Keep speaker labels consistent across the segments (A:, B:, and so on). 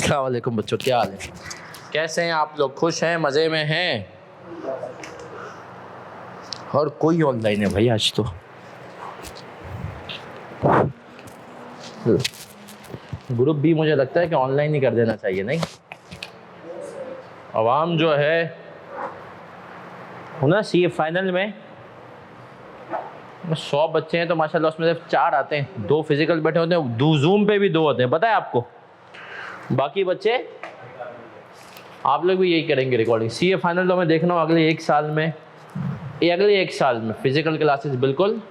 A: अस्सलाम वालेकुम बच्चों, क्या हाल है? कैसे हैं आप लोग? खुश हैं, मज़े में हैं? और कोई ऑनलाइन है भाई आज तो। ग्रुप भी मुझे लगता है कि ऑनलाइन ही कर देना चाहिए, नहीं? आवाम जो है ना, सी फाइनल में 100 बच्चे हैं तो माशाल्लाह उसमें से 4 आते हैं, 2 फिजिकल बैठे होते हैं, जूम पे भी 2 होते हैं, पता है आपको? बाकी बच्चे आप लोग भी यही करेंगे रिकॉर्डिंग। सी फाइनल तो मैं देखना हूँ अगले 1 साल में, अगले 1 साल में फिजिकल क्लासेस बिल्कुल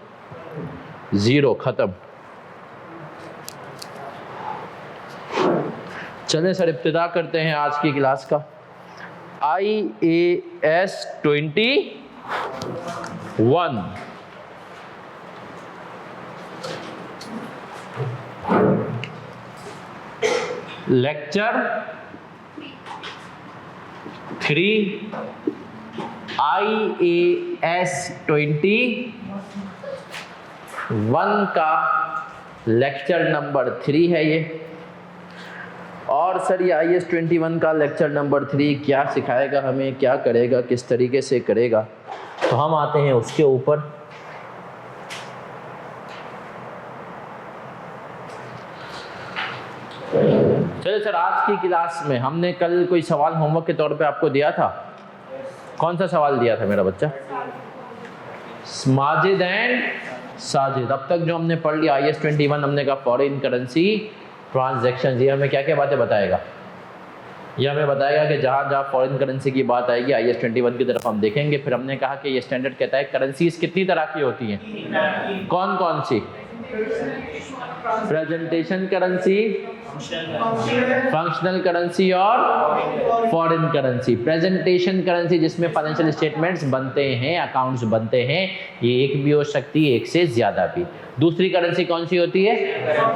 A: 0 ख़त्म। चलें सर, इब्तिदा करते हैं आज की क्लास का। IAS 21 लेक्चर 3 IAS 21 का लेक्चर नंबर 3 है ये। और सर ये IAS 21 का लेक्चर नंबर 3 क्या सिखाएगा हमें, क्या करेगा, किस तरीके से करेगा, तो हम आते हैं उसके ऊपर। चलिए सर, आज की क्लास में हमने कल कोई सवाल होमवर्क के तौर पे आपको दिया था। कौन सा सवाल दिया था मेरा बच्चा? माजिद एंड साजिद। अब तक जो हमने पढ़ लिया IAS 21, हमने कहा फॉरेन करेंसी ट्रांजैक्शन, ये हमें क्या क्या बातें बताएगा? ये हमें बताएगा कि जहाँ जहाँ फॉरेन करेंसी की बात आएगी IAS 21 की तरफ हम देखेंगे। फिर हमने कहा कि ये स्टैंडर्ड कहता है करेंसीज कितनी तरह की होती हैं, कौन कौन सी? प्रेजेंटेशन करेंसी, फंक्शनल करेंसी और फॉरेन करेंसी। प्रेजेंटेशन करेंसी जिसमें फाइनेंशियल स्टेटमेंट्स बनते हैं, अकाउंट्स बनते हैं, ये एक भी हो सकती है, एक से ज्यादा भी। दूसरी करेंसी कौन सी होती है?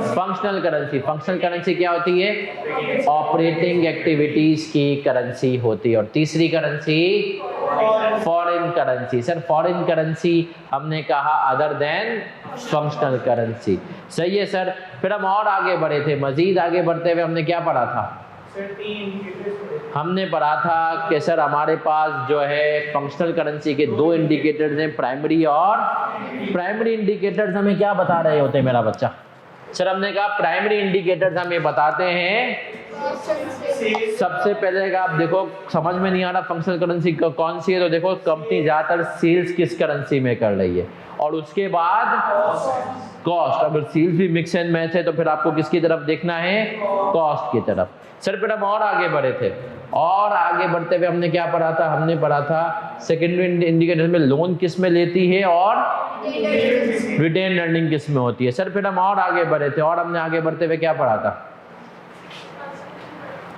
A: Functional currency. फंक्शनल करेंसी क्या होती है? ऑपरेटिंग एक्टिविटीज की करेंसी होती है। और तीसरी currency foreign currency. Sir foreign currency हमने कहा अदर देन फंक्शनल करेंसी, सही है सर। फिर हम और आगे बढ़े थे, मजीद आगे बढ़ते हुए हमने क्या पढ़ा था? हमने पढ़ा था कि सर हमारे पास जो है फंक्शनल करेंसी के 2 इंडिकेटर्स हैं, प्राइमरी और प्राइमरी इंडिकेटर्स हमें क्या बता रहे होते हैं मेरा बच्चा? सर हमने कहा प्राइमरी इंडिकेटर्स हमें बताते हैं, सबसे पहले का आप देखो, समझ में नहीं आ रहा फंक्शनल करेंसी कौन सी है, तो देखो कंपनी ज्यादातर सेल्स किस करेंसी में कर रही है, और उसके बाद कॉस्ट। अगर सेल्स भी मिक्स एंड मैच है तो फिर आपको किसकी तरफ देखना है? कॉस्ट की तरफ। सर फिर हम और आगे बढ़े थे, और आगे बढ़ते हुए हमने क्या पढ़ा था? हमने पढ़ा था सेकेंडरी इंडिकेटर में लोन किस में लेती है और रिटेन अर्निंग किस में होती है। सर फिर हम और आगे बढ़े थे, और हमने आगे बढ़ते हुए क्या पढ़ा था?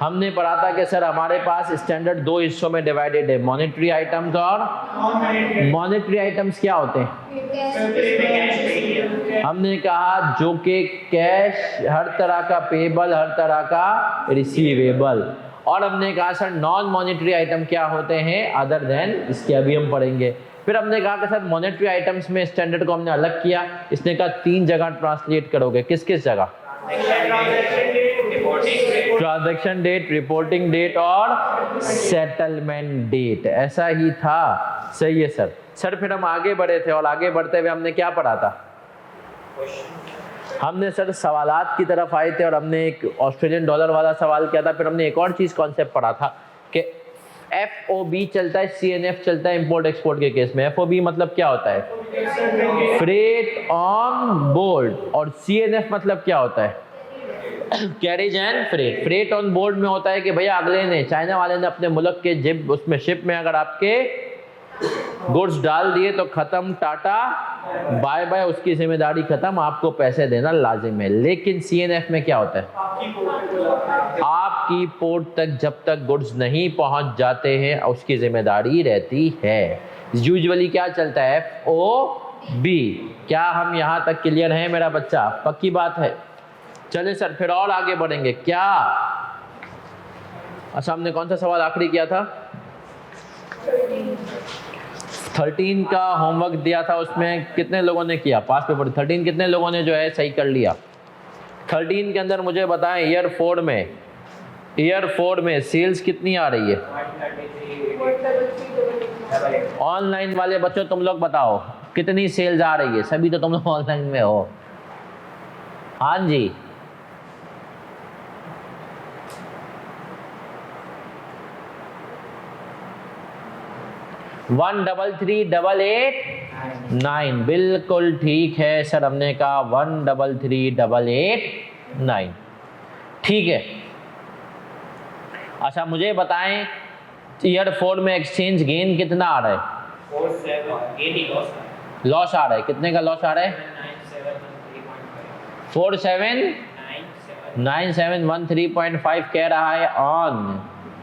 A: हमने पढ़ा था कि सर हमारे पास स्टैंडर्ड 2 हिस्सों में डिवाइडेड है, मॉनेटरी आइटम्स और मॉनेटरी आइटम्स क्या होते हैं? हमने कहा जो कि कैश, हर तरह का पेबल, हर तरह का रिसीवेबल। और हमने कहा सर नॉन मॉनेटरी आइटम क्या होते हैं अदर देन, इसके अभी हम पढ़ेंगे। फिर हमने कहा कि सर मॉनेटरी आइटम्स में स्टैंडर्ड को हमने अलग किया। इसने कहा 3 जगह ट्रांसलेट करोगे, किस किस जगह? ट्रांजैक्शन डेट, रिपोर्टिंग डेट और सेटलमेंट डेट, ऐसा ही था, सही है सर। सर फिर हम आगे बढ़े थे, और आगे बढ़ते हुए हमने क्या पढ़ा था? हमने सर सवालात की तरफ आए थे, और हमने एक ऑस्ट्रेलियन डॉलर वाला सवाल किया था। फिर हमने एक और चीज कॉन्सेप्ट पढ़ा था कि FOB चलता है, CNF चलता है इंपोर्ट एक्सपोर्ट के केस में। FOB मतलब क्या होता है? Freight on board. और CNF मतलब क्या होता है? Carriage and freight. Freight on board में होता है कि भैया अगले ने, चाइना वाले ने अपने मुल्क के जिप उसमें शिप में अगर आपके गुड्स डाल दिए तो खत्म, टाटा बाय बाय, उसकी जिम्मेदारी खत्म, आपको पैसे देना लाजिम है। लेकिन CNF में क्या होता है? आपकी पोर्ट तक जब तक गुड्स नहीं पहुंच जाते हैं उसकी जिम्मेदारी रहती है। यूजुअली क्या चलता है? FOB। क्या हम यहां तक क्लियर हैं मेरा बच्चा? पक्की बात है। चले सर फिर और आगे बढ़ेंगे। क्या अच्छा हमने कौन सा सवाल आखिरी किया था? 13 का होमवर्क दिया था, उसमें कितने लोगों ने किया? पास पेपर 13 कितने लोगों ने जो है सही कर लिया? 13 के अंदर मुझे बताएं ईयर 4 में ईयर 4 में सेल्स कितनी आ रही है? ऑनलाइन वाले बच्चों तुम लोग बताओ कितनी सेल्स आ रही है? सभी तो तुम लोग ऑनलाइन में हो। हाँ जी, वन 133,889 बिल्कुल ठीक है सर, हमने कहा 133,889 ठीक है। अच्छा मुझे बताएं ईयर 4 में एक्सचेंज गेन कितना आ रहा है? लॉस आ रहा है। कितने का लॉस आ रहा है? 479713.5 कह रहा है ऑन।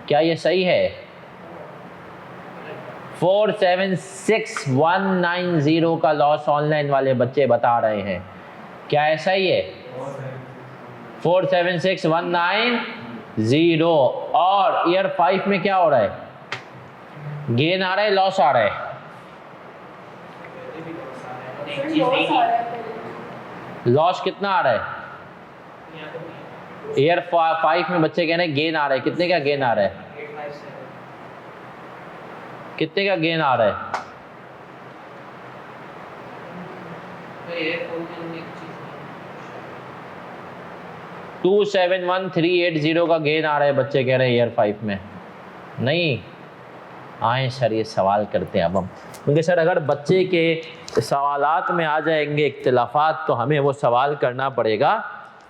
A: क्या ये सही है? 476190 का लॉस ऑनलाइन वाले बच्चे बता रहे हैं। क्या ऐसा ही है? 476190। और ईयर 5 में क्या हो रहा है? गेन आ रहा है, लॉस आ रहा है? लॉस कितना आ रहा है? ईयर 5 में बच्चे कह रहे हैं गेन आ रहा है। कितने का गेन आ रहा है? कितने का गेन आ रहा है? 271380 का गेन आ रहा है बच्चे कह रहे हैं ईयर 5 में। नहीं आए सर ये सवाल करते हैं अब हम, क्योंकि सर अगर बच्चे के सवालात में आ जाएंगे इख्तिलाफात तो हमें वो सवाल करना पड़ेगा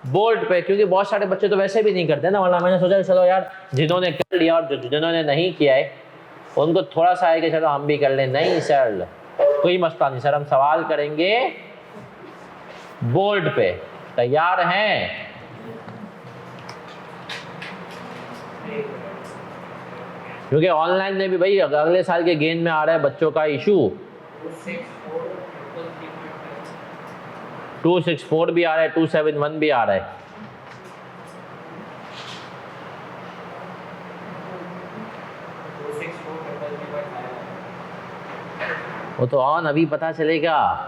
A: बोर्ड पे, क्योंकि बहुत सारे बच्चे तो वैसे भी नहीं करते ना। वरना मैंने सोचा चलो यार जिन्होंने कर लिया और जिन्होंने नहीं किया है उनको थोड़ा सा है कि चलो हम भी कर लें। नहीं सर कोई मसला नहीं सर, हम सवाल करेंगे बोर्ड पे। तैयार हैं? क्योंकि ऑनलाइन में भी भाई अगले साल के गेन में आ रहा है बच्चों का इशू। 264 भी आ रहा है, 271 भी आ रहा है। वो तो ऑन अभी पता चलेगा।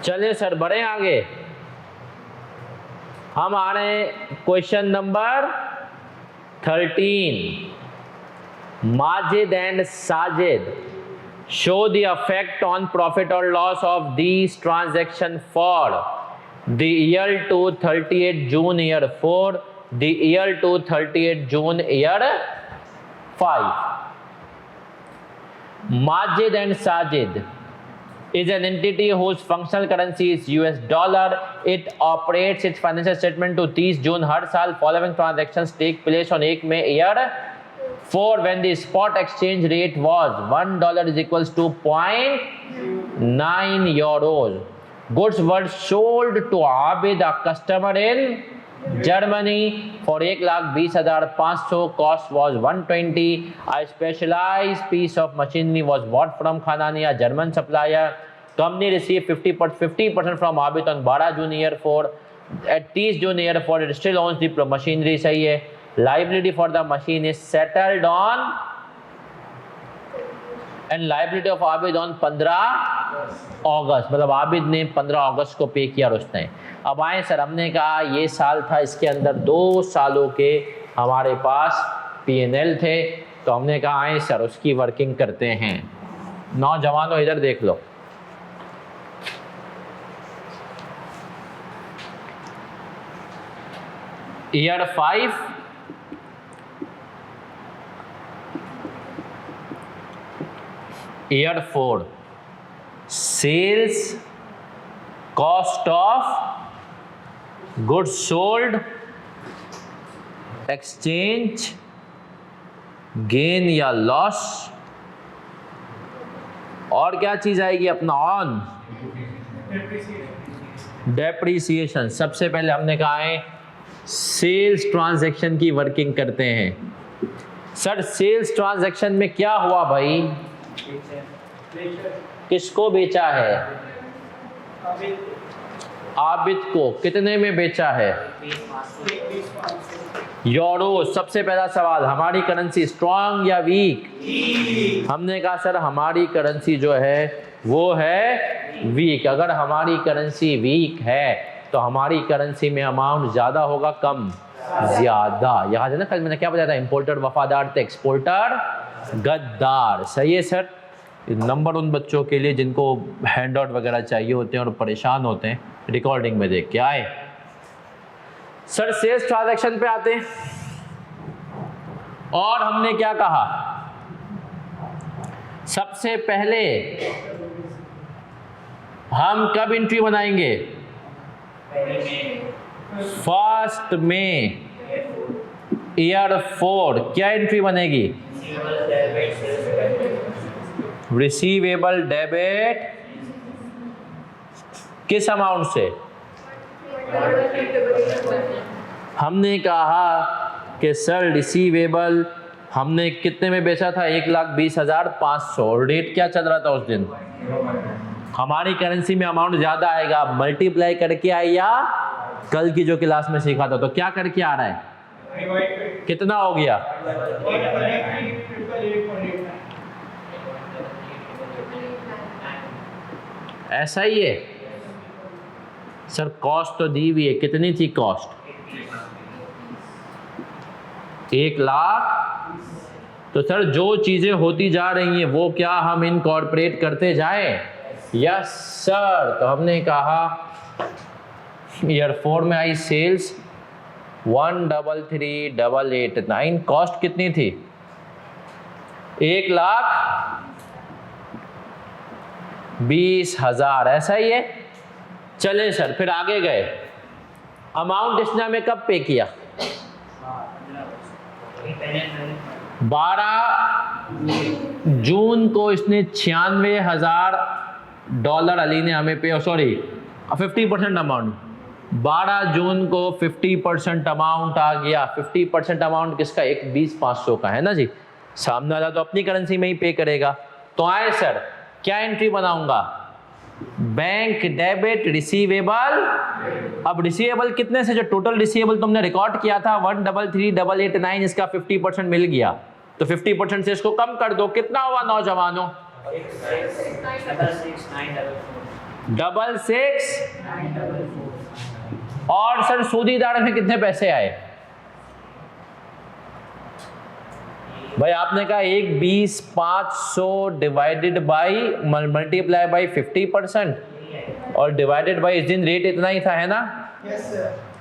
A: चलिए सर बढ़े आगे। हम आ रहे हैं question number 13। Majid and Sajid show the effect on profit or loss of these transaction for the year to 38 June year 4, the year to 38 June year 5. Majid and Sajid is an entity whose functional currency is US dollar. It operates its financial statement to 30 June हर साल. Following transactions take place on 1 May year 4 when the spot exchange rate was $1 is equals to 0.9 euros. Goods were sold to Abid, a customer in Germany, for 1,20,500. Cost was 120. A specialized piece of machinery was bought from Khanani, a German supplier. Company received 50% from Abid on 12 June year 4. At 30 June year 4 it still owns the machinery. सही है। Liability for the machine is settled on and liability of Abid on 15 अगस्त, मतलब आबिद ने 15 अगस्त को पे किया उसने। अब आए सर, हमने कहा ये साल था, इसके अंदर 2 सालों के हमारे पास P&L थे, तो हमने कहा आए सर उसकी वर्किंग करते हैं। नौजवानों इधर देख लो, year 5 year 4 sales, cost of goods sold, exchange gain या लॉस, और क्या चीज आएगी अपना ऑन डेप्रिसिएशन। सबसे पहले हमने कहा है सेल्स ट्रांजैक्शन की वर्किंग करते हैं। सर सेल्स ट्रांजैक्शन में क्या हुआ भाई? किसको बेचा है? आबिद को। कितने में बेचा है? यूरो। सबसे पहला सवाल, हमारी करेंसी स्ट्रांग या वीक? हमने कहा सर हमारी करेंसी जो है वो है वीक। अगर हमारी करेंसी वीक है तो हमारी करेंसी में अमाउंट ज्यादा होगा कम? ज्यादा। याद है ना कल मैंने क्या बताया था, इंपोर्टर वफादार थे, एक्सपोर्टर गद्दार। सही है सर। नंबर उन बच्चों के लिए जिनको हैंड आउट वगैरह चाहिए होते हैं और परेशान होते हैं रिकॉर्डिंग में देख के आए। सर सेल्स ट्रांजैक्शन पे आते हैं और हमने क्या कहा, सबसे पहले हम कब एंट्री बनाएंगे? फर्स्ट में ईयर 4 क्या एंट्री बनेगी? रिसीवेबल डेबिट किस अमाउंट से? हमने कहा कि सर रिसीवेबल हमने कितने में बेचा था? 1,20,500। रेट क्या चल रहा था उस दिन? हमारी करेंसी में अमाउंट ज्यादा आएगा, मल्टीप्लाई करके आए या कल की जो क्लास में सीखा था तो क्या करके आ रहा है? कितना हो गया? ऐसा ही है सर। कॉस्ट तो दी हुई है, कितनी थी कॉस्ट? 1,00,000। तो सर जो चीजें होती जा रही हैं वो क्या हम इनकॉर्पोरेट करते जाएं? Yes sir. तो हमने कहा ईयर 4 में आई सेल्स 1,33,889। कॉस्ट कितनी थी? 1,20,000। ऐसा ही है। चले सर फिर आगे गए। अमाउंट इसने हमें कब पे किया? 12 जून को इसने $96,000 अली ने हमें पे, सॉरी 50% अमाउंट। 12 जून को 50% अमाउंट आ गया। 50% अमाउंट किसका? 1,20,500 का है ना जी। सामने वाला तो अपनी करेंसी में ही पे करेगा। तो आए सर क्या एंट्री बनाऊंगा? Bank debit receivable. अब रिसीवेबल कितने से? जो टोटल रिसीवेबल तुमने रिकॉर्ड किया था 1,33,889, इसका 50% मिल गया तो 50% से इसको कम कर दो। कितना हुआ नौजवानों? 66,944। और सर सूदीदार में कितने पैसे आए? भाई आपने कहा 1,20,500 डिवाइडेड बाई मल्टीप्लाई बाई 50% और डिवाइडेड बाई, इस दिन रेट इतना ही था है ना? yes,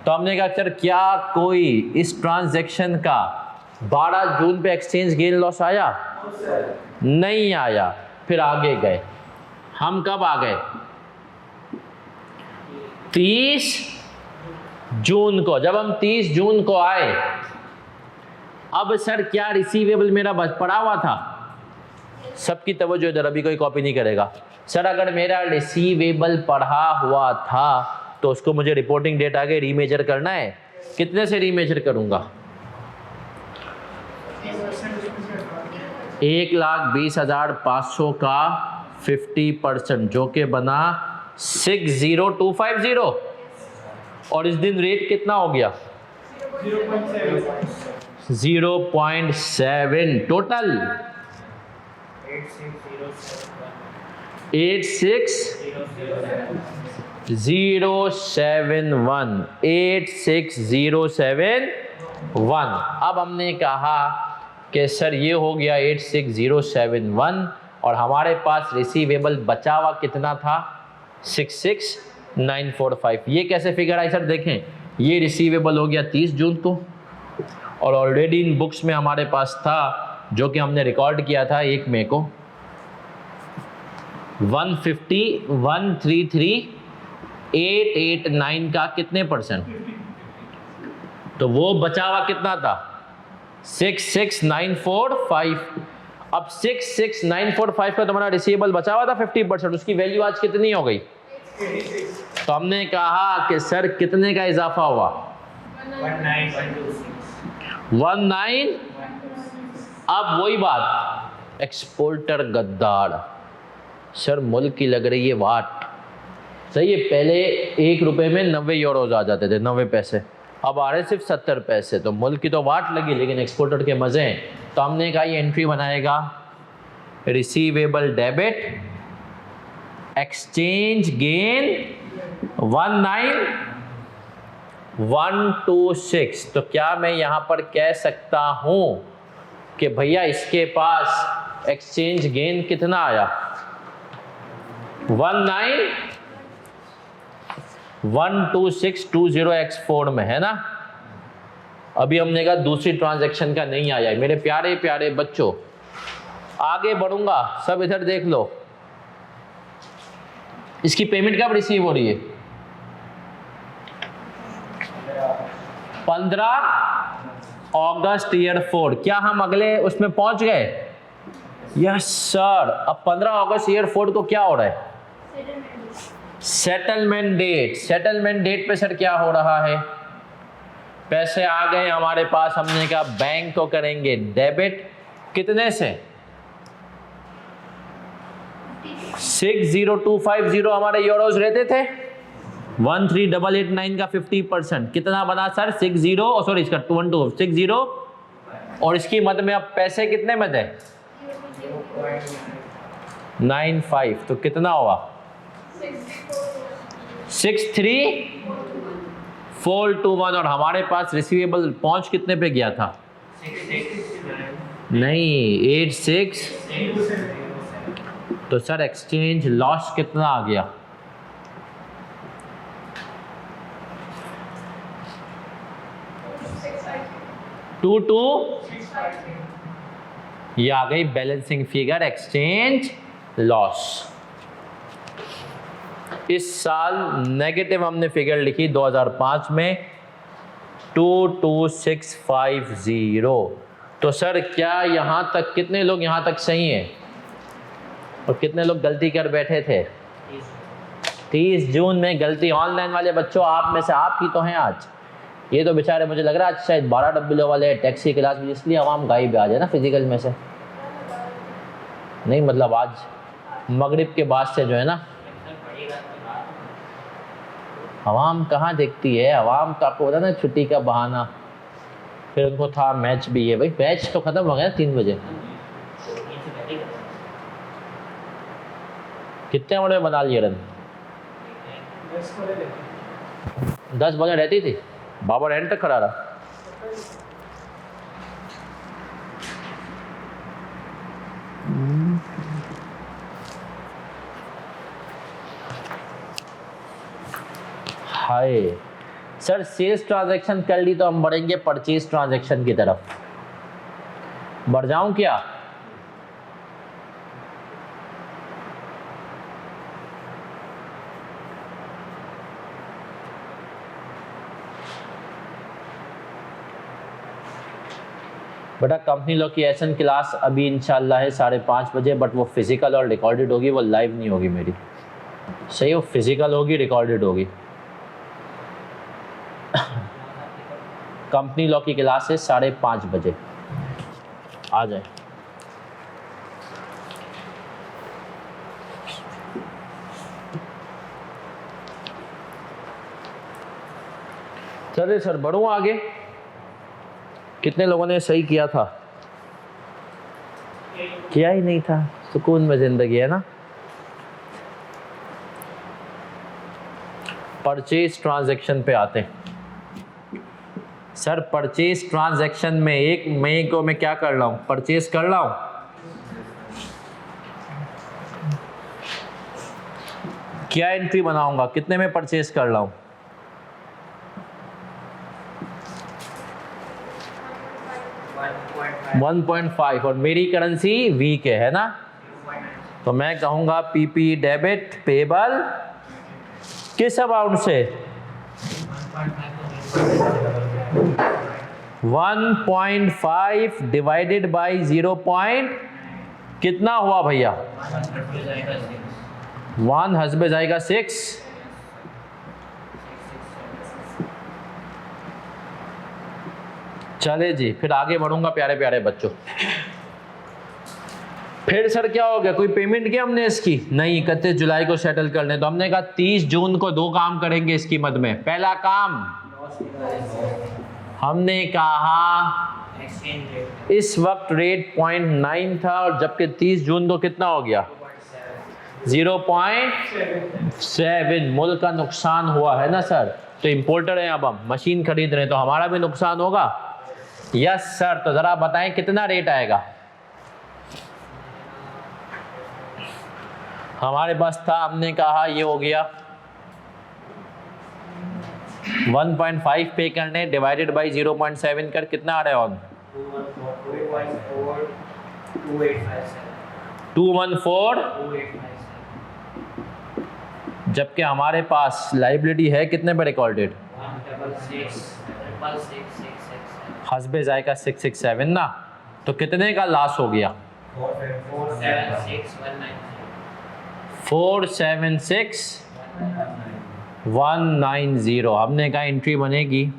A: तो हमने कहा सर क्या कोई इस ट्रांजैक्शन का 12 जून पे एक्सचेंज गेन लॉस आया? नहीं आया। फिर आगे गए। हम कब आ गए? 30 जून को। जब हम 30 जून को आए, अब सर क्या रिसीवेबल मेरा पड़ा हुआ था? सबकी तवज्जो इधर, अभी कोई कॉपी नहीं करेगा। सर अगर मेरा रिसीवेबल पढ़ा हुआ था तो उसको मुझे रिपोर्टिंग डेट आगे रीमेजर करना है। कितने से रीमेजर करूंगा? 1,20,500 का 50% जो कि बना 60250। और इस दिन रेट कितना हो गया? 0.7। टोटल 86,071। अब हमने कहा कि सर ये हो गया 86,071 और हमारे पास रिसीवेबल बचा हुआ कितना था? 66,945। ये कैसे फिगर आई सर? देखें ये रिसीवेबल हो गया 30 जून को और ऑलरेडी इन बुक्स में हमारे पास था जो कि हमने रिकॉर्ड किया था 1 मई को 133,889 का कितने %? तो वो बचा हुआ कितना था? 66,945। अब 66,945 का तुम्हारा रिसीवेबल बचा हुआ था 50%, उसकी वैल्यू आज कितनी हो गई? तो हमने कहा कि सर कितने का इजाफा हुआ? 19। अब वही बात, एक्सपोर्टर गद्दार। सर मुल्क की लग रही है वाट। सही है, पहले 1 रुपए में 90 यूरोज आ जाते थे, 90 पैसे। अब आ रहे सिर्फ 70 पैसे, तो मुल्क की तो वाट लगी लेकिन एक्सपोर्टर के मजे हैं। तो हमने कहा ये एंट्री बनाएगा रिसीवेबल डेबिट, एक्सचेंज गेन 19126। तो क्या मैं यहां पर कह सकता हूं कि भैया इसके पास एक्सचेंज गेन कितना आया? 1912620 में है ना। अभी हमने कहा दूसरी ट्रांजैक्शन का नहीं आया है। मेरे प्यारे प्यारे बच्चों, आगे बढ़ूंगा, सब इधर देख लो। इसकी पेमेंट कब रिसीव हो रही है? 15 अगस्त ईयर 4। क्या हम अगले उसमें पहुंच गए? Yes sir. अब 15 अगस्त ईयर 4 को क्या हो रहा है? Settlement date. सेटलमेंट डेट पे सर क्या हो रहा है? पैसे आ गए हमारे पास, हमने कहा बैंक को करेंगे डेबिट। कितने से? 60250 हमारे यूरोज रहते थे। 13889 का 50% कितना बना सर? 60 और इसकी मद में अब पैसे कितने में थे? 95। तो कितना हुआ? 63421। और हमारे पास रिसीवेबल पहुंच कितने पे गया था? नहीं, 86। तो सर एक्सचेंज लॉस कितना आ गया? 22। ये आ गई बैलेंसिंग फिगर, एक्सचेंज लॉस। इस साल नेगेटिव हमने फिगर लिखी 2005 में 22650। तो सर क्या यहां तक कितने लोग यहां तक सही हैं और कितने लोग गलती कर बैठे थे? 30 जून में गलती। ऑनलाइन वाले बच्चों, आप में से आप ही तो हैं आज। ये तो बेचारे मुझे लग रहा है आज शायद 12 डब्ल्यू वाले टैक्सी क्लास में, इसलिए आवाम गायब आ जाए ना फिजिकल में से। नहीं मतलब आज मगरिब के बाद से जो है ना, आवाम कहाँ देखती है। आवाम का आपको पता ना छुट्टी का बहाना, फिर उनको था मैच भी है। भाई मैच तो खत्म हो गया 3 बजे। कितने बड़े बना लिए रन? 10 बजे रहती थी। बाबर एंड तक खड़ा रहा। हाय सर, सेल्स ट्रांजैक्शन कर ली तो हम बढ़ेंगे परचेज ट्रांजैक्शन की तरफ। बढ़ जाऊं क्या? बेटा कंपनी लॉ की एसन क्लास अभी इंशाल्लाह है 5:30 बजे, बट वो फिजिकल और रिकॉर्डेड होगी, वो लाइव नहीं होगी मेरी। सही, वो फिजिकल होगी, रिकॉर्डेड होगी। कंपनी लॉ की क्लास है 5:30 बजे, आ जाए। चलिए सर बढ़ूं आगे। कितने लोगों ने सही किया था? किया ही नहीं था। सुकून में जिंदगी है ना। परचेज ट्रांजैक्शन पे आते हैं। सर परचेज ट्रांजैक्शन में 1 मई को मैं क्या कर रहा हूं? परचेज कर रहा हूं। क्या एंट्री बनाऊंगा? कितने में परचेज कर रहा हूं? 1.5 और मेरी करेंसी वीक है ना, तो मैं कहूंगा पीपी डेबिट पेबल किस अमाउंट से? 1.5 डिवाइडेड बाई 0. कितना हुआ भैया? 1 हस्बे जाएगा 6। चले जी, फिर आगे बढ़ूंगा प्यारे प्यारे बच्चों। फिर सर क्या हो गया? कोई पेमेंट की हमने इसकी? नहीं, 31 जुलाई को सेटल करने। तो हमने कहा 30 जून को 2 काम करेंगे इसकी मद में। पहला काम हमने कहा इस वक्त रेट 0.9 था और जबकि 30 जून को कितना हो गया 0.7। मुल्क का नुकसान हुआ है ना सर। तो इंपोर्टर है, अब हम मशीन खरीद रहे हैं तो हमारा भी नुकसान होगा। Yes sir. तो जरा बताएं कितना रेट आएगा। हमारे पास था, हमने कहा ये हो गया 1.5 पे करने डिवाइडेड बाई 0.7 कर कितना आ रहा है ऑन 214, जबकि हमारे पास लाइबिलिटी है कितने पे रिकॉर्डेड हस्बे जायका 667 ना। तो कितने का लॉस हो गया 476,190। हमने कहा एंट्री बनेगी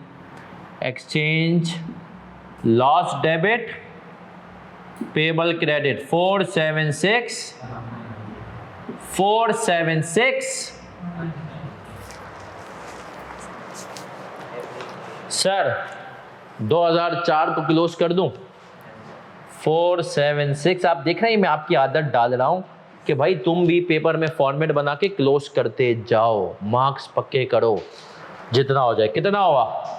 A: exchange loss debit payable credit 476 sir 2004 को क्लोज कर दूं 476। आप देख रहे हैं मैं आपकी आदत डाल रहा हूं कि भाई तुम भी पेपर में फॉर्मेट बना के क्लोज करते जाओ, मार्क्स पक्के करो जितना हो जाए। कितना हुआ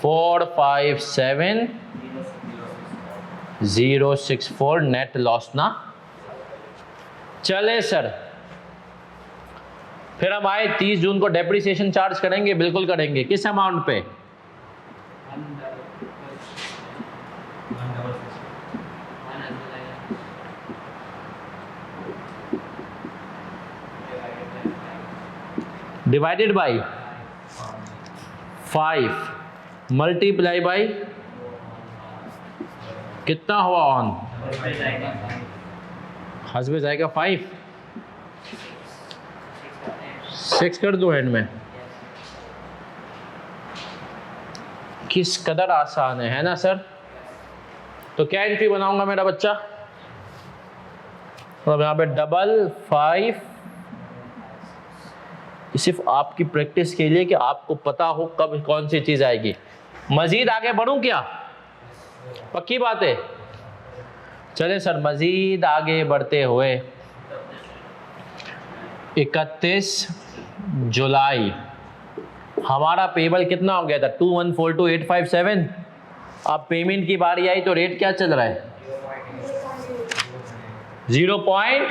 A: 457,064 नेट लॉस ना। चले सर, फिर हम आए 30 जून को डेप्रिसिएशन चार्ज करेंगे, बिल्कुल करेंगे। किस अमाउंट पे 5 मल्टीप्लाई बाई कितना हुआ ऑन हस्बे जाएगा 5 6 कर दो एंड में। किस कदर आसान है ना सर। तो क्या एंट्री बनाऊंगा मेरा बच्चा, अब यहाँ पे 5 सिर्फ आपकी प्रैक्टिस के लिए कि आपको पता हो कब कौन सी चीज आएगी। मजीद आगे बढ़ूं क्या, पक्की बात है। चले सर मजीद आगे बढ़ते हुए 31 जुलाई हमारा पेबल कितना हो गया था 2142857। अब पेमेंट की बारी आई तो रेट क्या चल रहा है 0 पॉइंट।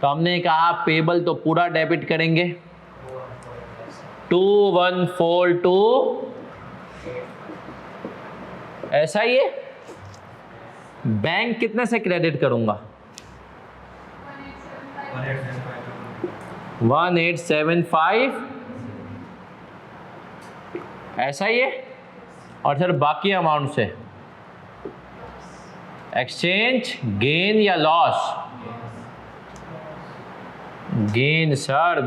A: तो हमने कहा पेबल तो पूरा डेबिट करेंगे 2142 ऐसा ही है। बैंक कितने से क्रेडिट करूंगा 1875 ऐसा ही है। और सर बाकी अमाउंट से एक्सचेंज गेन या लॉस गेन। सर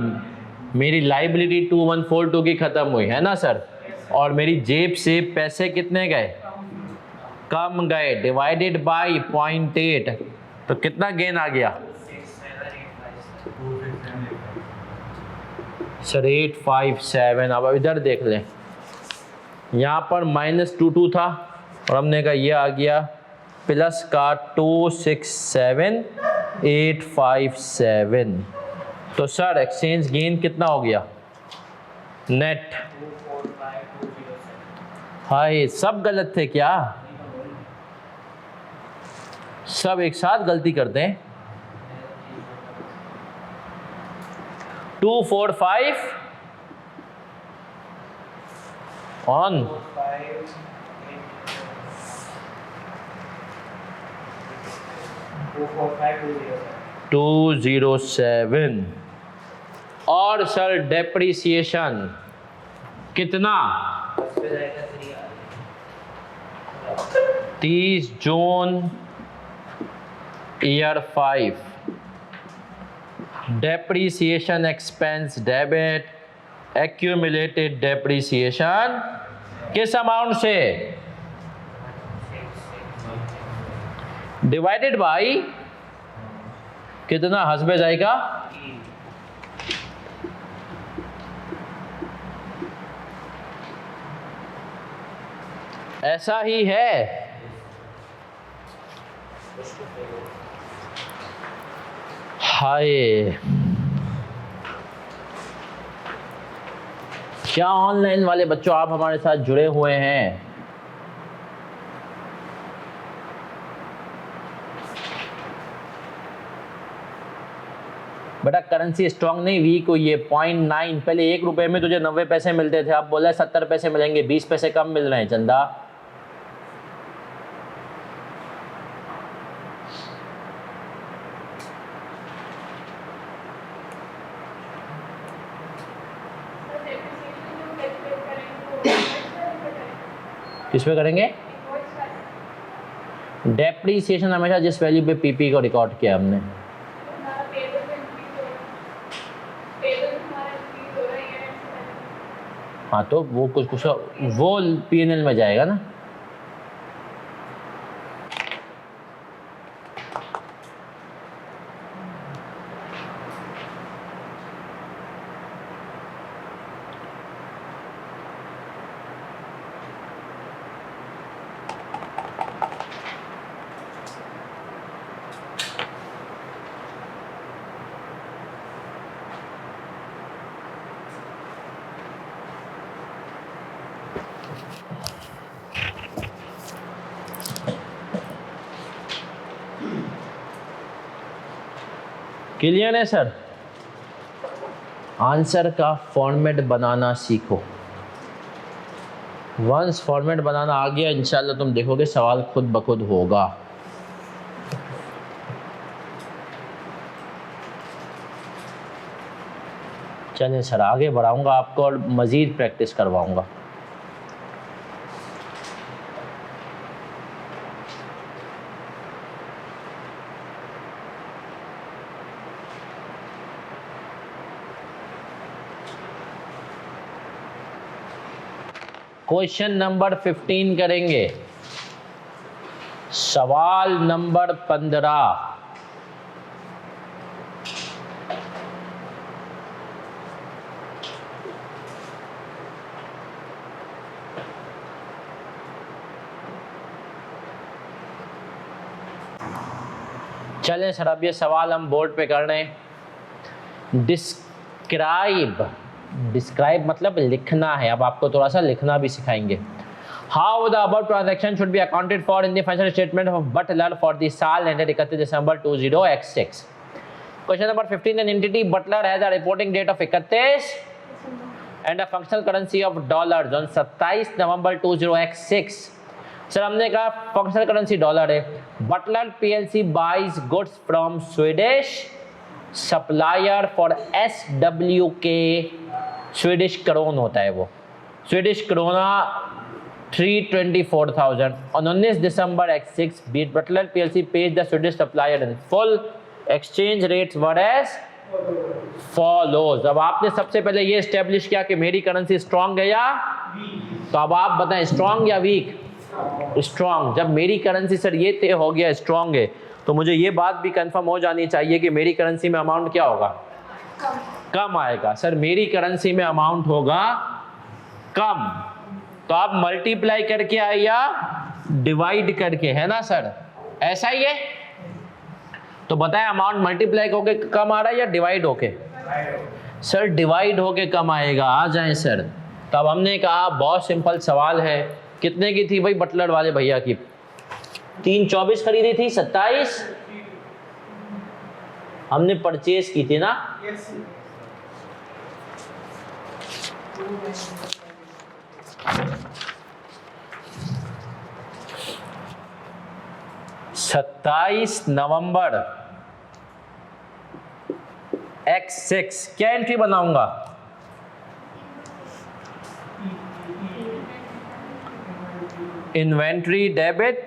A: मेरी लाइबिलिटी 2142 की खत्म हुई है ना सर, और मेरी जेब से पैसे कितने गए कम गए डिवाइडेड बाय 0.8 तो कितना गेन आ गया सर 857। अब इधर देख लें, यहाँ पर -22 था और हमने कहा ये आ गया प्लस का 267857। तो सर एक्सचेंज गेन कितना हो गया नेट। हाय सब गलत थे क्या, सब एक साथ गलती करते हैं। 245 ऑन 207 और सर डेप्रिसिएशन कितना 30 June year 5 depreciation expense debit accumulated depreciation किस अमाउंट से डिवाइडेड बाई कितना हस्बे जाएगा, ऐसा ही है। हाय, क्या ऑनलाइन वाले बच्चों आप हमारे साथ जुड़े हुए हैं? बेटा करेंसी स्ट्रांग नहीं, वीक हुई है। 0.9, पहले 1 रुपए में तुझे 90 पैसे मिलते थे, अब बोला 70 पैसे मिलेंगे, 20 पैसे कम मिल रहे हैं चंदा। किस पे करेंगे? डेप्रीसिएशन हमेशा जिस वैल्यू पे पीपी को रिकॉर्ड किया हमने। हाँ तो वो कुछ वो पीएनएल में जाएगा ना। क्लियर है सर? आंसर का फॉर्मेट बनाना सीखो। वंस फॉर्मेट बनाना आ गया इंशाल्लाह तुम देखोगे सवाल खुद ब खुद होगा। चलिए सर आगे बढ़ाऊंगा आपको और मज़ीद प्रैक्टिस करवाऊंगा। क्वेश्चन नंबर 15 करेंगे। सवाल नंबर 15। चलें सर अब ये सवाल हम बोर्ड पे कर रहे हैं। डिस्क्राइब मतलब लिखना है, अब आपको थोड़ा सा लिखना भी सिखाएंगे। How the above transaction should be accounted for in the financial statement of Butler for the साल ended 31 December 20x6। Question number 15, an entity Butler has a reporting date of 31 and a functional currency of dollars on 27 November 20x6। Sir हमने कहा functional currency dollar है। Butler PLC buys goods from Swedish supplier for SWK, Swedish krone होता है वो, Swedish corona 324,000 on 19 December x6 Butler PLC pays the Swedish supplier in full, exchange rates were as follows. अब आपने सबसे पहले ये establish किया कि मेरी करेंसी स्ट्रांग है या वीक, तो अब आप बताएं स्ट्रांग या वीक? स्ट्रांग। जब मेरी करेंसी सर ये तय हो गया स्ट्रांग है तो मुझे ये बात भी कंफर्म हो जानी चाहिए कि मेरी करेंसी में अमाउंट क्या होगा? कम आएगा। सर मेरी करेंसी में अमाउंट होगा कम, तो आप मल्टीप्लाई करके आए या डिवाइड करके, है ना सर? ऐसा ही है। तो बताएं अमाउंट मल्टीप्लाई होके कम आ रहा है या डिवाइड होके? सर डिवाइड होके कम आएगा। आ जाएं सर। तब हमने कहा बहुत सिंपल सवाल है। कितने की थी भाई बटलर वाले भैया की? 324 खरीदी थी, 27 हमने परचेज की थी ना। सत्ताईस नवंबर x6 क्या एंट्री बनाऊंगा? इन्वेंट्री डेबिट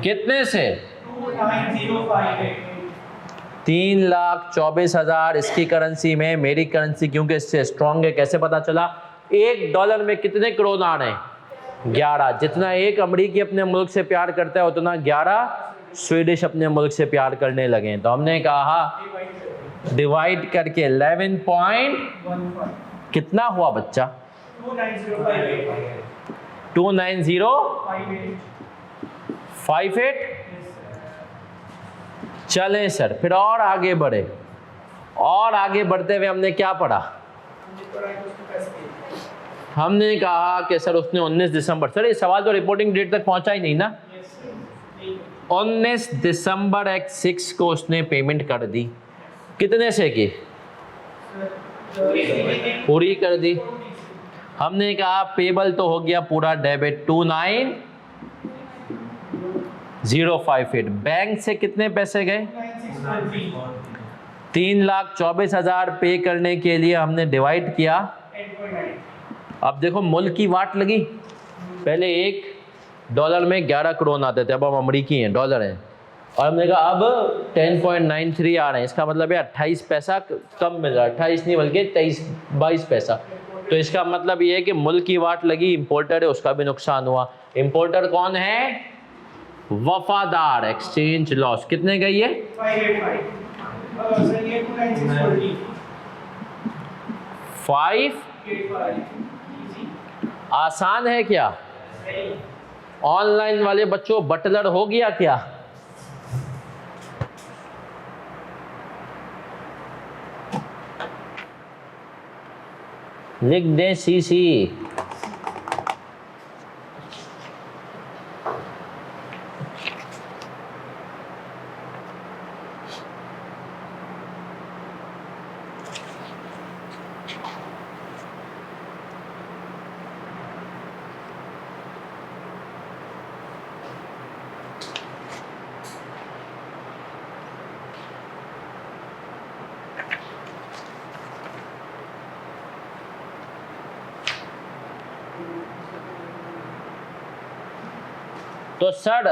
A: कितने से? 3,24,000 इसकी करेंसी में, मेरी करेंसी क्योंकि इससे स्ट्रॉन्ग है। कैसे पता चला? $1 में कितने क्रोन आ रहे हैं? 11। जितना एक अमरीकी अपने मुल्क से प्यार करता है उतना 11 स्वीडिश अपने मुल्क से प्यार करने लगे। तो हमने कहा डिवाइड करके 11 पॉइंट कितना हुआ बच्चा? 29058। चलें सर, फिर और आगे बढ़े। और आगे बढ़ते हुए हमने क्या पढ़ा? हमने कहा कि सर उसने 19 दिसंबर, सर ये सवाल तो रिपोर्टिंग डेट तक पहुंचा ही नहीं ना। 19 दिसंबर एक्ट 6 को उसने पेमेंट कर दी। कितने से की? पूरी कर दी। हमने कहा पेबल तो हो गया पूरा डेबिट 29058। बैंक से कितने पैसे गए? 3,24,000 पे करने के लिए हमने डिवाइड किया। अब देखो मुल्क की वाट लगी। पहले $1 में 11 करोड़ आते थे, अब हम अमरीकी हैं, डॉलर हैं, और हमने कहा अब 10.93 आ रहे हैं। इसका मतलब है 28 पैसा कम मिल रहा है। 28 नहीं बल्कि 22 पैसा। तो इसका मतलब ये है कि मुल्क की वाट लगी, इंपोर्टर है उसका भी नुकसान हुआ। इंपोर्टर कौन है? वफादार। एक्सचेंज लॉस कितने गई है? 5। आसान है क्या? ऑनलाइन वाले बच्चों बटलर हो गया क्या? लिख दें सीसी। तो सर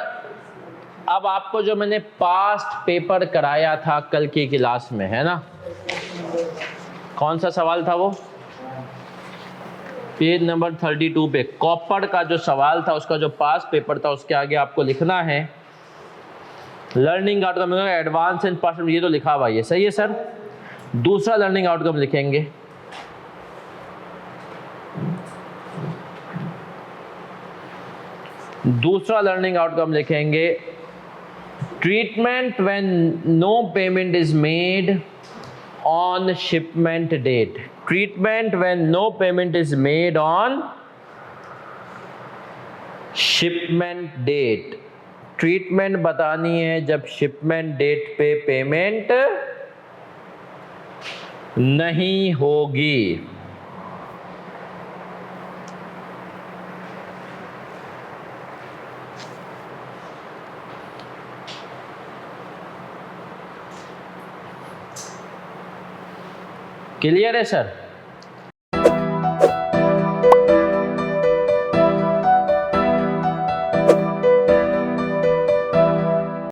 A: अब आपको जो मैंने पास्ट पेपर कराया था कल की क्लास में, है ना, कौन सा सवाल था वो? पेज नंबर 32 पे कॉपर का जो सवाल था उसका जो पास्ट पेपर था उसके आगे आपको लिखना है learning outcome advance in past. ये तो लिखा हुआ है, सही है सर। दूसरा लर्निंग आउटकम लिखेंगे, दूसरा लर्निंग आउटकम लिखेंगे treatment when no payment is made on shipment date. Treatment when no payment is made on shipment date. Treatment बतानी है जब शिपमेंट डेट पे पेमेंट नहीं होगी। क्लियर है सर?